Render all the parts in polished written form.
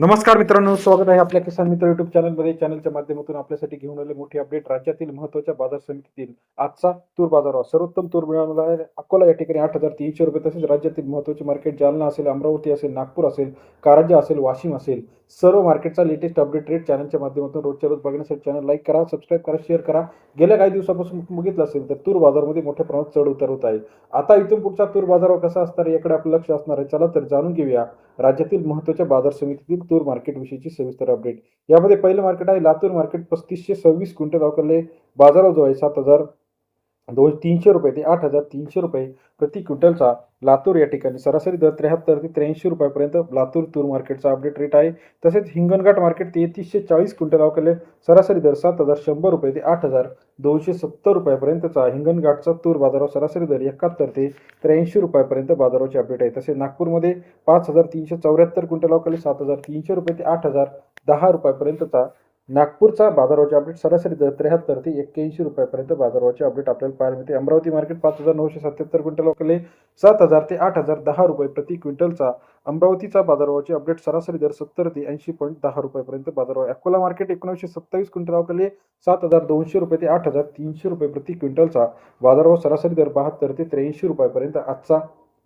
नमस्कार मित्रांनो, स्वागत आहे आपल्या किसान मित्र युट्यूब चॅनलमध्ये. चॅनलच्या माध्यमातून आपल्यासाठी घेऊन आले मोठी अपडेट. राज्यातील महत्त्वाच्या बाजार समितीतील आजचा तूर बाजारभाव. सर्वोत्तम तूर मिळाला आहे अकोला या ठिकाणी 8,300 रुपये. तसेच राज्यातील महत्त्वाचे मार्केट जालना असेल, अमरावती असेल, नागपूर असेल, कारंजा असेल, वाशिम असेल, सर्व मार्केटचा लेटेस्ट अपडेट रेट चॅनलच्या माध्यमातून रोजच्या रोज बघण्यासाठी चॅनल लाईक करा, सबस्क्राईब करा, शेअर करा. गेल्या काही दिवसापासून बघितलं असेल तर तूर बाजारमध्ये मोठ्या प्रमाणात चढ उतार होत आहे. आता इथून पुढचा तूर बाजारभाव कसा असणार याकडे आपलं लक्ष असणार आहे. चला तर जाणून घेऊया राज्यातील महत्त्वाच्या बाजार समितीतील तूर मार्केट विषयीची सविस्तर अपडेट. यामध्ये पहिलं मार्केट आहे लातूर मार्केट. 3526 क्विंटल अवकाले बाजारावर जो आहे 7,300 रुपये ते 8,300 रुपये प्रति क्विंटलचा लातूर या ठिकाणी. सरासरी दर 73 ते 83 रुपयापर्यंत लातूर तूर मार्केटचा अपडेट रेट आहे. तसेच हिंगणघाट मार्केट 3340 क्विंटल अवकाले सरासरी दर 7,100 रुपये ते 8,270 रुपयापर्यंतचा हिंगणघाटचा तूर बाजारावर सरासरी दर 71 ते 83 रुपयापर्यंत बाजारावरचे अपडेट आहे. तसेच नागपूरमध्ये 5,374 क्विंटल अवकाले 7,300 रुपये ते 8,010 रुपयापर्यंतचा नागपूरचा बाजारावरचे अपडेट सरासरी दर 73 ते 81 रुपयापर्यंत बाजारावरचे अपडेट आपल्याला पाहायला मिळते. अमरावती मार्केट 5,977 क्विंटल अवकाले 7,000 ते 8,010 रुपये प्रति क्विंटलचा अमरावतीचा बाजारावरचे अपडेट सरासरी दर 70 ते 80.10 रुपयापर्यंत बाजारावर. अकोला मार्केट 1927 क्विंटल अवकाले 7,200 रुपये ते 8,300 रुपये प्रति क्विंटलचा बाजारावर सरासरी दर 72 ते 83 रुपयापर्यंत आजचा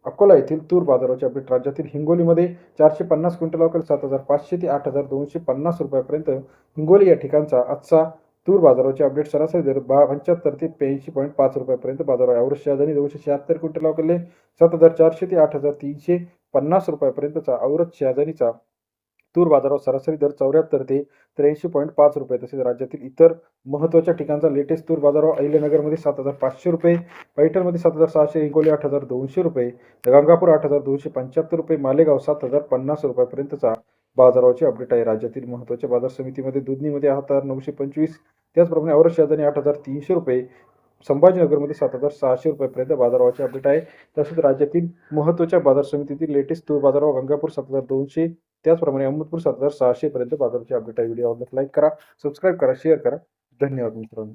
अकोला येथील तूर बाजारावरचे अपडेट. राज्यातील हिंगोलीमध्ये 450 क्विंटल अवकाले 7,500 ते 8,250 रुपयापर्यंत हिंगोली या ठिकाणचा आजचा तूर बाजारावरचे अपडेट सरासरी दर 75 ते 82.5 रुपयापर्यंत बाजारावर. यावर शहाजानी 276 क्विंटल अवकाले 7,400 ते 8,350 रुपयापर्यंतचा औरत शहाजानीचा तूर बाजारावर सरासरी दर 74 ते 83.5 रुपये. तसेच राज्यातील इतर महत्त्वाच्या ठिकाणचा लेटेस्ट तूर बाजारावर अहिल्यानगरमध्ये 7,500 रुपये, पैठणमध्ये 7,600, हिंगोली 8,200 रुपये, गंगापूर 8,275 रुपये, मालेगाव 7,050 रुपयापर्यंतचा बाजारावरचे अपडेट आहे. राज्यातील महत्त्वाच्या बाजार समितीमध्ये दुधनीमध्ये 8,925, त्याचप्रमाणे औरत शहाजानी 8,300 रुपये, संभाजीनगरमध्ये 7,600 रुपयापर्यंत बाजारावरचे अपडेट आहे. तसेच राज्यातील महत्त्वाच्या बाजार समितीतील लेटेस्ट तूर बाजारावर गंगापूर 7,200, त्याचप्रमाणे अहमदपूर 7,600 पर्यंत बाजाराचे अपडेट आहे. व्हिडिओ आवडल्यास लाईक करा, सबस्क्राईब करा, शेअर करा. धन्यवाद मित्रांनो.